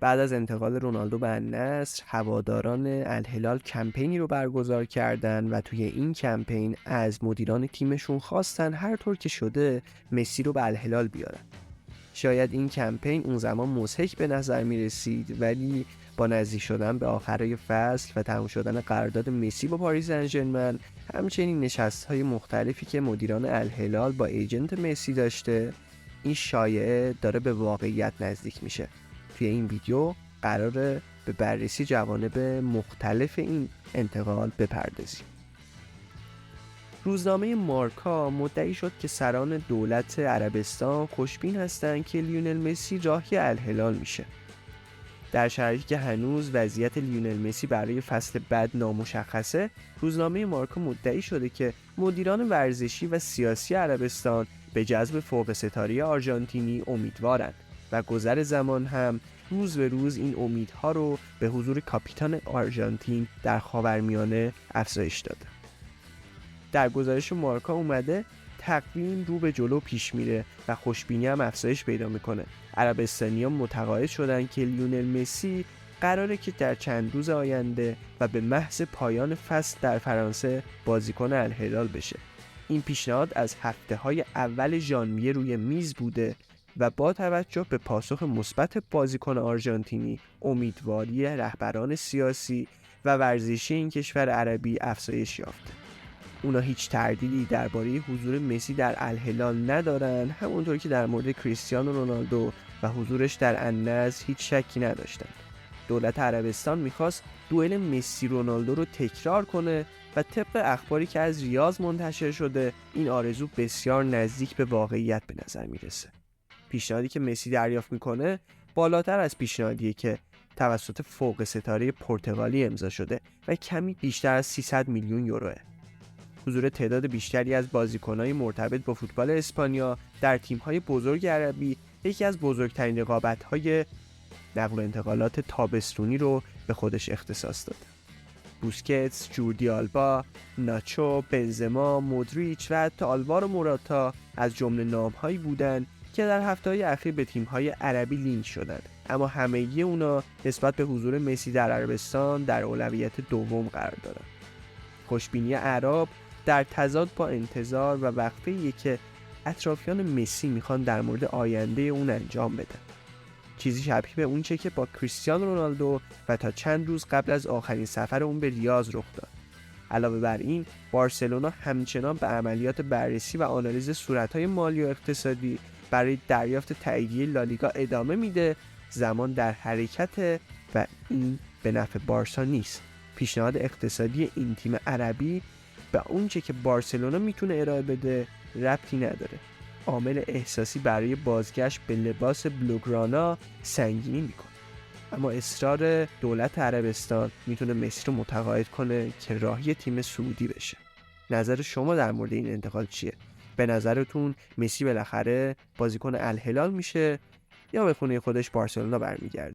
بعد از انتقال رونالدو به النصر، هواداران الهلال کمپینی رو برگزار کردن و توی این کمپین از مدیران تیمشون خواستن هر طور که شده مسی رو به الهلال بیارن. شاید این کمپین اون زمان مضحک به نظر می رسید، ولی با نزدیک شدن به آخرای فصل و تموم شدن قرارداد مسی با پاریس سن ژرمن، همچنین نشست‌های مختلفی که مدیران الهلال با ایجنت مسی داشته، این شایعه داره به واقعیت نزدیک میشه. توی این ویدیو قراره به بررسی جوانب مختلف این انتقال بپردازیم. روزنامه مارکا مدعی شد که سران دولت عربستان خوشبین هستند که لیونل مسی راهی الهلال میشه. در شرایطی که هنوز وضعیت لیونل مسی برای فصل بعد نامشخصه، روزنامه مارکا مدعی شده که مدیران ورزشی و سیاسی عربستان به جذب فوق ستاره آرژانتینی امیدوارند و گذر زمان هم روز به روز این امیدها رو به حضور کاپیتان آرژانتین در خاورمیانه افزایش داده. در گزارش مارکا اومده تقویم رو به جلو پیش میره و خوشبینی هم افزایش پیدا میکنه. عربستانیان متقاعد شدن که لیونل مسی قراره که در چند روز آینده و به محض پایان فصل در فرانسه بازیکن الهلال بشه. این پیشنهاد از هفته‌های اول ژانویه روی میز بوده و با توجه به پاسخ مثبت بازیکن آرژانتینی، امیدواری رهبران سیاسی و ورزشی این کشور عربی افزایش یافته. اونا هیچ تردیدی درباره حضور مسی در الهلال ندارن، همونطور که در مورد کریستیانو رونالدو و حضورش در النصر هیچ شکی نداشتن. دولت عربستان میخواست دوئل مسی رونالدو رو تکرار کنه و طبق اخباری که از ریاض منتشر شده این آرزو بسیار نزدیک به واقعیت به نظر میرسه. پیشنهادی که مسی دریافت میکنه بالاتر از پیشنهادیه که توسط فوق ستاره پرتغالی امضا شده و کمی بیشتر از 300 میلیون یوروه. حضور تعداد بیشتری از بازیکنان مرتبط با فوتبال اسپانیا در تیم‌های بزرگ عربی یکی از بزرگترین رقابت‌های نقل و انتقالات تابستونی رو به خودش اختصاص داده. بوسکتس، جوردی آلبا، ناچو، بنزما، مودریچ و حتی آلوارو موراتا از جمله نام‌هایی بودند که در هفته‌های اخیر به تیم‌های عربی لینک شدند، اما همگی اونا نسبت به حضور مسی در عربستان در اولویت دوم قرار دارند. خوشبینی اعراب در تضاد با انتظار و وقفه‌ای که اطرافیان مسی میخوان در مورد آینده اون انجام بدن. چیزی شبیه به اون چه که با کریستیانو رونالدو و تا چند روز قبل از آخرین سفر اون به ریاض رخ داد. علاوه بر این، بارسلونا همچنان به عملیات بررسی و آنالیز صورت‌های مالی و اقتصادی برای دریافت تاییدیه لالیگا ادامه میده. زمان در حرکت و این به نفع بارسا نیست. پیشنهاد اقتصادی این تیم عربی به اونچه که بارسلونا میتونه ارائه بده ربطی نداره. عامل احساسی برای بازگشت به لباس بلوگرانا سنگینی میکنه، اما اصرار دولت عربستان میتونه مسی رو متقاعد کنه که راهی تیم سعودی بشه. نظر شما در مورد این انتقال چیه؟ به نظرتون مسی بالاخره بازیکن الهلال میشه یا به خونه خودش بارسلونا برمیگرده؟